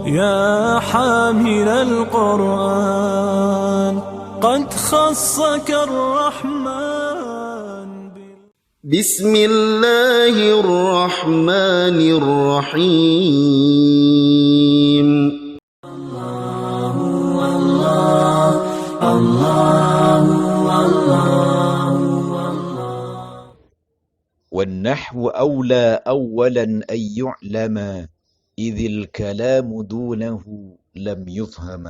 يا حامل القرآن قد خصك الرحمن. بسم الله الرحمن الرحيم. والنحو أولى أولا أن يعلم إذ الكلام دونه لم يفهم.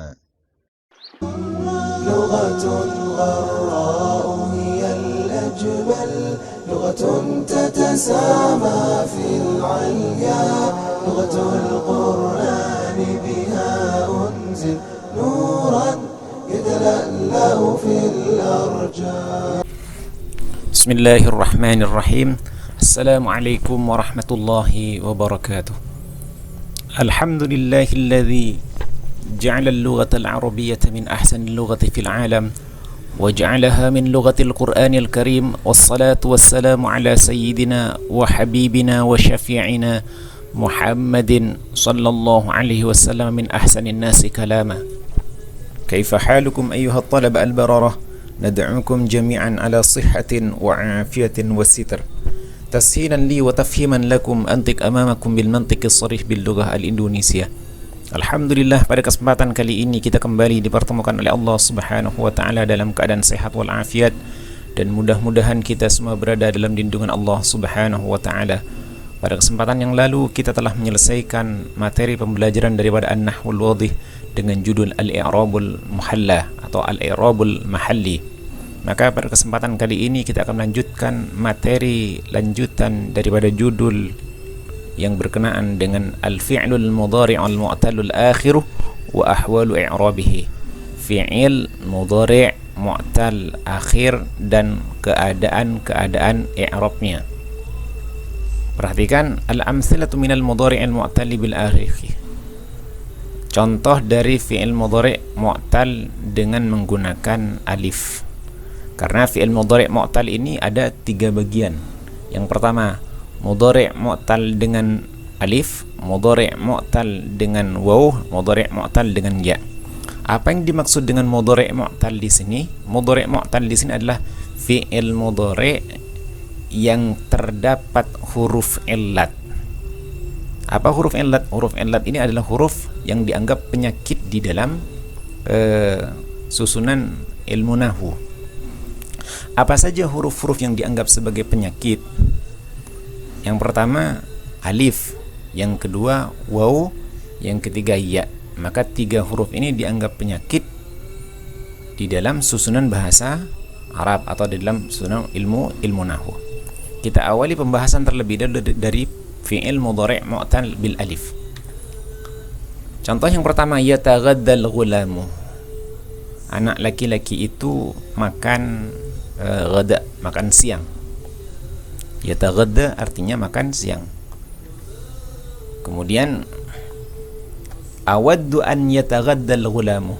لغة غراء هي الأجمل، لغة تتسامى في العليا، لغة القرآن بها أنزل نورا يتلألأ في الأرجاء. بسم الله الرحمن الرحيم. السلام عليكم ورحمة الله وبركاته. الحمد لله الذي جعل اللغة العربية من أحسن اللغة في العالم وجعلها من لغة القرآن الكريم، والصلاة والسلام على سيدنا وحبيبنا وشفيعنا محمد صلى الله عليه وسلم من أحسن الناس كلاما. كيف حالكم أيها الطلبة البررة؟ ندعوكم جميعا على صحة وعافية وستر، تسهيلا لي وتفهيما لكم أنطق أمامكم بالمنطق الصريح باللغة الإندونيسية. Alhamdulillah, pada kesempatan kali ini kita kembali dipertemukan oleh Allah Subhanahu wa taala dalam keadaan sehat walafiat, dan mudah-mudahan kita semua berada dalam lindungan Allah Subhanahu wa taala. Pada kesempatan yang lalu kita telah menyelesaikan materi pembelajaran daripada An-Nahwul Wadih dengan judul Al-I'rabul Muhalla atau Al-I'rabul Mahalli. Maka pada kesempatan kali ini kita akan melanjutkan materi lanjutan daripada judul yang berkenaan dengan Al-Fi'lul Mudhari'ul Mu'talul Akhiru wa Ahwalu I'rabihi. Fi'il mudhari' mu'tal akhir dan keadaan-keadaan i'rabnya. Perhatikan al-amthilatu minal mudhari'il mu'tali bil akhir. Contoh dari fi'il mudhari' mu'tal dengan menggunakan alif. Karena fi'il mudhari' mu'tal ini ada 3 bagian. Yang pertama, mudhari' mu'tal dengan alif, mudhari' mu'tal dengan waw, mudhari' mu'tal dengan ya. Apa yang dimaksud dengan mudhari' mu'tal di sini? Mudhari' mu'tal di sini adalah fi'il mudhari' yang terdapat huruf illat. Apa huruf illat? Huruf illat ini adalah huruf yang dianggap penyakit di dalam susunan ilmu nahwu. Apa saja huruf-huruf yang dianggap sebagai penyakit? Yang pertama alif, yang kedua waw, yang ketiga ya. Maka 3 huruf ini dianggap penyakit di dalam susunan bahasa Arab atau di dalam susunan ilmu nahwu. Kita awali pembahasan terlebih dahulu dari fi'il mudhari' mu'tal bil alif. Contoh yang pertama, yataghaddal ghulamu. Anak laki-laki itu makan ghada, makan siang. Yataghadda artinya makan siang. Kemudian awaddu an yataghaddal ghulamu.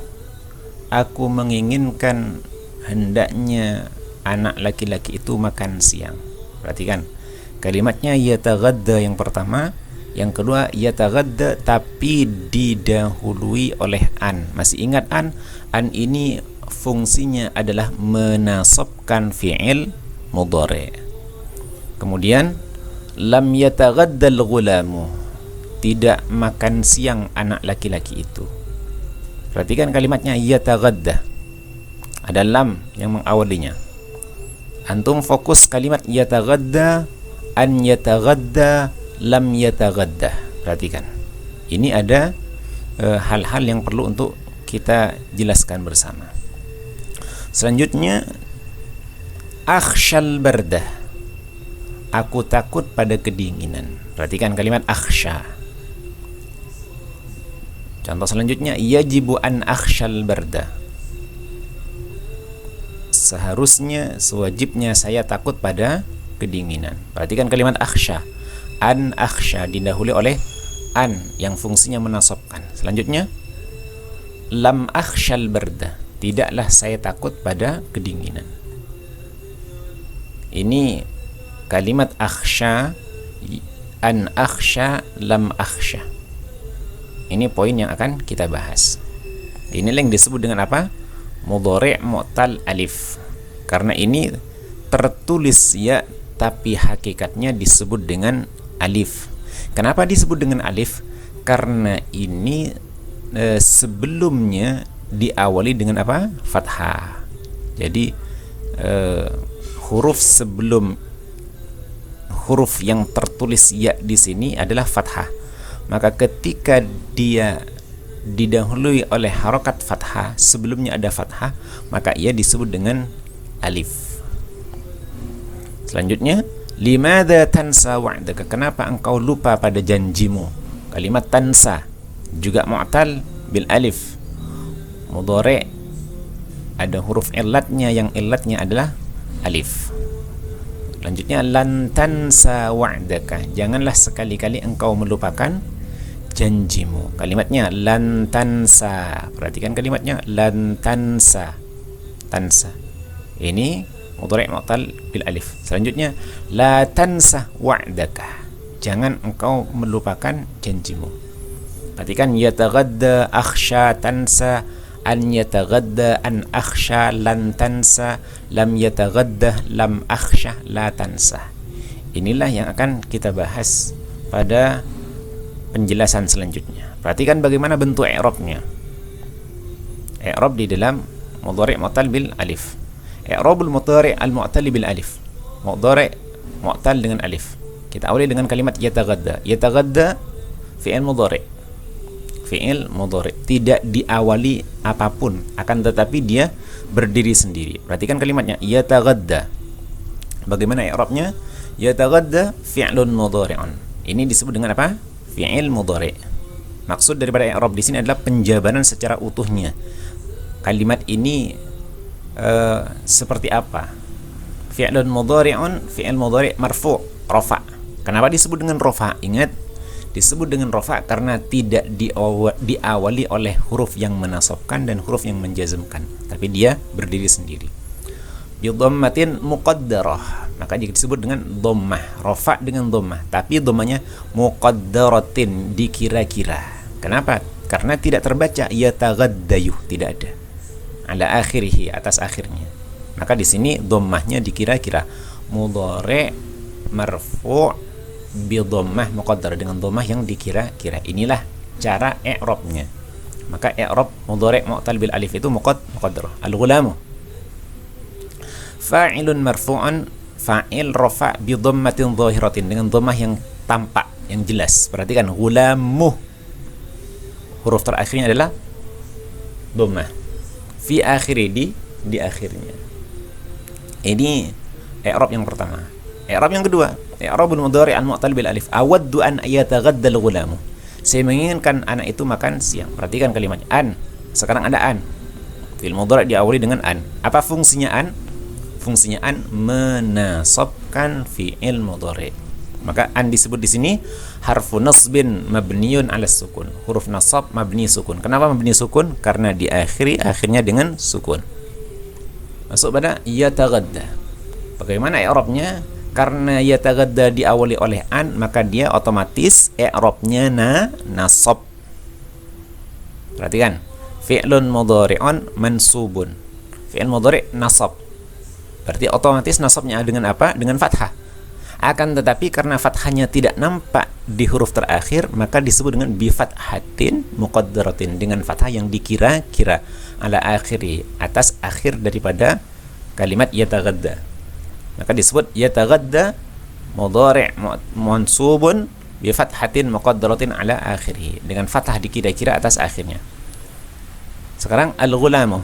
Aku menginginkan hendaknya anak laki-laki itu makan siang. Perhatikan kalimatnya yataghadda yang pertama, yang kedua yataghadda tapi didahului oleh an. Masih ingat an? An ini fungsinya adalah menasabkan fi'il mudhari'. Kemudian lam yataghaddal ghulamu, tidak makan siang anak laki-laki itu. Perhatikan kalimatnya yataghadda, ada lam yang mengawalinya. Antum fokus kalimat yataghadda, an yataghadda, lam yataghadda. Perhatikan, ini ada hal-hal yang perlu untuk kita jelaskan bersama. Selanjutnya, akhshal bardah, aku takut pada kedinginan. Perhatikan kalimat akhsha. Contoh selanjutnya, yajibu an akhshal bardah, seharusnya, sewajibnya saya takut pada kedinginan. Perhatikan kalimat akhsha. An akhsha didahului oleh an yang fungsinya menasabkan. Selanjutnya, lam akhshal barda, tidaklah saya takut pada kedinginan. Ini kalimat akhsha, an akhsha, lam akhsha. Ini poin yang akan kita bahas. Inilah yang disebut dengan apa? Mudhari' mu'tal alif. Karena ini tertulis ya, tapi hakikatnya disebut dengan alif. Kenapa disebut dengan alif? Karena ini sebelumnya diawali dengan apa? Fathah. Jadi huruf sebelum huruf yang tertulis ya di sini adalah fathah. Maka ketika dia didahului oleh harokat fathah, sebelumnya ada fathah, maka ia disebut dengan alif. Selanjutnya, limadza tansa wa'daka? Kenapa engkau lupa pada janjimu? Kalimat tansa juga mu'tal bil alif. Mudhari' ada huruf illatnya, yang illatnya adalah alif. Lanjutnya, lan tansa wa'daka. Janganlah sekali-kali engkau melupakan janjimu. Kalimatnya lan tansa. Perhatikan kalimatnya lan tansa. Tansa. Ini mudhari' mu'tal bil alif. Selanjutnya, la tansa wa'daka. Jangan engkau melupakan janjimu. Perhatikan, yataghadda akhsha tansa, an yataghadda an akhsha lan tansa, lam yataghadda lam akhsha la tansa. Inilah yang akan kita bahas pada penjelasan selanjutnya. Perhatikan bagaimana bentuk i'rabnya. I'rab di dalam mudhari' mu'tal bil alif. I'rabul mudhari' al-mu'tal bil alif. Mudhari' mu'tal dengan alif. Kita awali dengan kalimat yataghadda. Yataghadda fi'il mudhari'. Fi'il mudhari', tidak diawali apapun, akan tetapi dia berdiri sendiri. Perhatikan kalimatnya yataghadda. Bagaimana i'rabnya? Yataghadda fi'lun mudhari'un. Ini disebut dengan apa? Fi'il mudhari'. Maksud daripada i'rab di sini adalah penjabaran secara utuhnya. Kalimat ini seperti apa? Fi'lun mudhari'un, fi'il mudhari' marfu', rafa'. Kenapa disebut dengan rafa'? Ingat, disebut dengan rafa' karena tidak diawali oleh huruf yang menasabkan dan huruf yang menjazmkan, tapi dia berdiri sendiri. Bi dhammatin muqaddarah, maka jika disebut dengan dhammah, rafa' dengan dhammah, tapi dhammahnya muqaddaratin, dikira-kira. Kenapa? Karena tidak terbaca yataghaddayu, tidak ada ala akhirih, atas akhirnya. Maka di sini dhammahnya dikira-kira. Mudhari' marfu' bi dhammah muqaddar, dengan dhammah yang dikira-kira. Inilah cara i'rabnya. Maka i'rab mudhari' mu'tal bil alif itu muqaddar. Al-ghulamu fa'ilun marfu'un, fa'il rafa' bi dhammatin dhahiratin, dengan dhammah yang tampak, yang jelas. Perhatikan, ghulamu, huruf terakhirnya adalah dhammah, fi akhiri, di akhirnya. Ini i'rab yang pertama. I'rab yang kedua, i'rabul mudhari' al-mu'tal bil alif. Awaddu an yataghaddal ghulamu. Saya menginginkan anak itu makan siang. Perhatikan kalimatnya an. Sekarang ada an. Fi'il mudhari' diawali dengan an. Apa fungsinya an? Fungsinya an menasabkan fi'il mudhari'. Maka an disebut di sini harfu nasbin mabniun 'ala sukun. Huruf nasab mabni sukun. Kenapa mabni sukun? Karena diakhiri akhirnya dengan sukun. Masuk pada yataghadda. Bagaimana i'rabnya? Karena yataghadda diawali oleh an, maka dia otomatis i'rabnya nasab. Perhatikan, fi'lun mudhari'un mansubun. Fi'il mudhari' nasab. Berarti otomatis nasabnya dengan apa? Dengan fathah. Akan tetapi karena fathahnya tidak nampak di huruf terakhir, maka disebut dengan bi fathatin muqaddaratin, dengan fathah yang dikira-kira, ala akhiri, atas akhir daripada kalimat yataghadda. Maka disebut yataghadda mudhari' mansubun bi fathatin muqaddaratin ala akhirih, dengan fathah dikira-kira atas akhirnya. Sekarang al-ghulamu.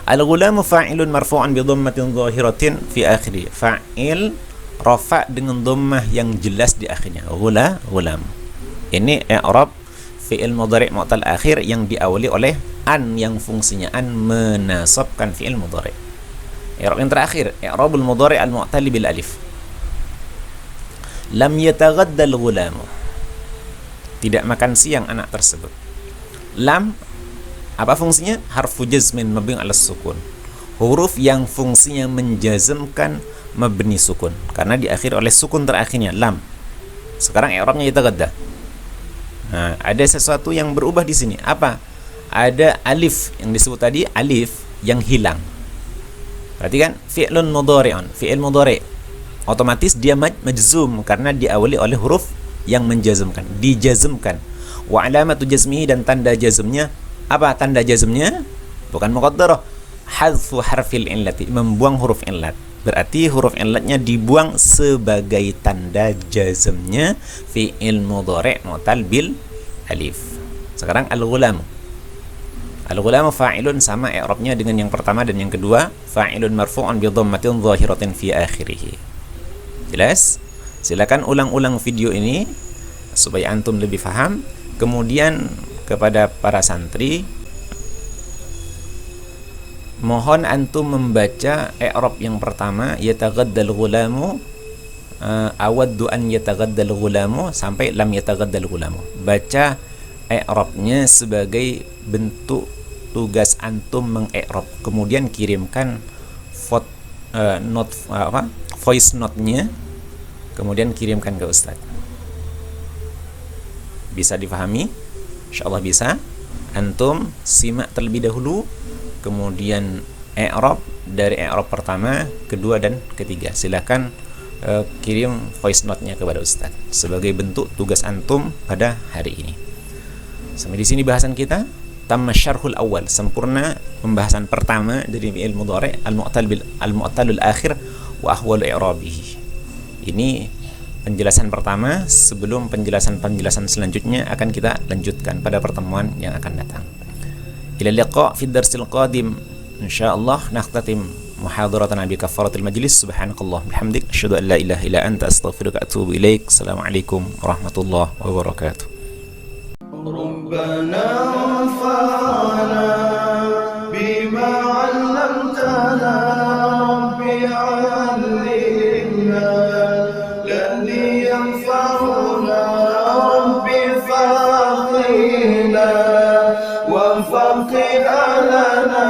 Al-ghulamu fa'ilun marfu'an bi dhammatin dhahiratin fi akhirih. Fa'il rafa' dengan dhammah yang jelas di akhirnya. Ghulam. Ini i'rab fi'il mudhari' mu'tal akhir yang diawali oleh an, yang fungsinya an menasabkan fi'il mudhari'. I'rab yang terakhir, i'rabul mudhari' al-mu'tal bil alif. Lam yataghaddal ghulamu. Tidak makan siang anak tersebut. Lam, apa fungsinya? Harfu jazmin mabni 'ala sukun. Huruf yang fungsinya menjazmkan mabni sukun, karena diakhiri oleh sukun terakhirnya lam. Sekarang i'rabnya yataghadda. Nah, ada sesuatu yang berubah di sini. Apa? Ada alif yang disebut tadi, alif yang hilang. Perhatikan, fi'lun mudhari'un, fi'il mudhari'. Otomatis dia majzum karena diawali oleh huruf yang menjazmkan, dijazmkan. Wa alamatu jazmihi, dan tanda jazmnya apa? Tanda jazmnya bukan muqaddarah, hadfu harfil illati, membuang huruf illat. Berarti huruf illatnya dibuang sebagai tanda jazmnya fi'il mudhari' mu'tal bil alif. Sekarang al-ghulam. Al-ghulam fa'ilun, sama i'rabnya dengan yang pertama dan yang kedua, fa'ilun marfu'un bi dhammatin dhahiratin fi akhirih. Jelas? Silakan ulang-ulang video ini supaya antum lebih paham. Kemudian kepada para santri, mohon antum membaca i'rab yang pertama, yataghaddal ghulamu, awaddu an yataghaddal ghulamu sampai lam yataghaddal ghulamu. Baca i'rabnya sebagai bentuk tugas antum mengi'rab. Kemudian kirimkan voice note-nya, kemudian kirimkan ke Ustadz. Bisa difahami? Insyaallah bisa. Antum simak terlebih dahulu, kemudian i'rab dari i'rab pertama, kedua dan ketiga. Silakan kirim voice note-nya kepada Ustaz sebagai bentuk tugas antum pada hari ini. Sampai di sini bahasan kita. Tamma syarhul awal, sempurna pembahasan pertama dari fi'il mudhari' al-mu'talul akhir wa ahwal i'rabihi. Ini penjelasan pertama. Sebelum penjelasan selanjutnya akan kita lanjutkan pada pertemuan yang akan datang. Ila liqa fi darsil qadim. Insyaallah nakhtatim muhadaratana bi kafaratil majlis. Subhanakallah bihamdik asyhadu an la ilaha illa anta astaghfiruka wa atubu ilaik. Assalamualaikum warahmatullahi wabarakatuh. ربنا انفعنا بما علمتنا رب علمنا الذي ينفعنا رب فقهنا وفقه لنا